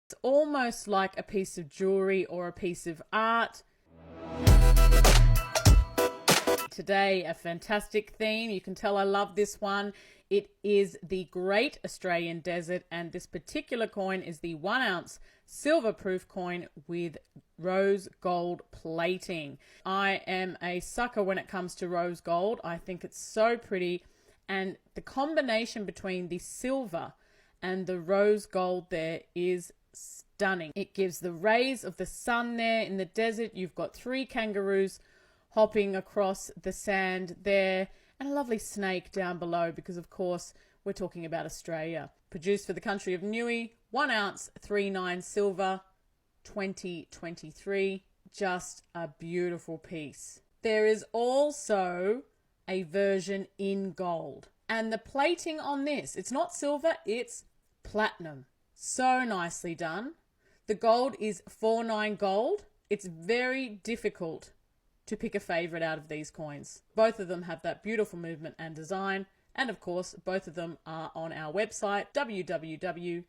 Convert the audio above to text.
It's almost like a piece of jewelry or a piece of art. Today, a fantastic theme. You can tell I love this one. It is the Great Australian Desert, and this particular coin is the 1 ounce silver proof coin with rose gold plating. I am a sucker when it comes to rose gold. I think it's so pretty, and the combination between the silver and the rose gold there is stunning. It gives the rays of the sun there in the desert. You've got 3 kangaroos hopping across the sand there, and a lovely snake down below, because of course we're talking about Australia. Produced for the country of Niue, 1 ounce 39 silver, 2023. Just a beautiful piece. There is also a version in gold, and the plating on this, it's not silver, it's platinum. So nicely done. The gold is 49 gold. It's very difficult to pick a favorite out of these coins. Both of them have that beautiful movement and design, and of course both of them are on our website www.emk.com.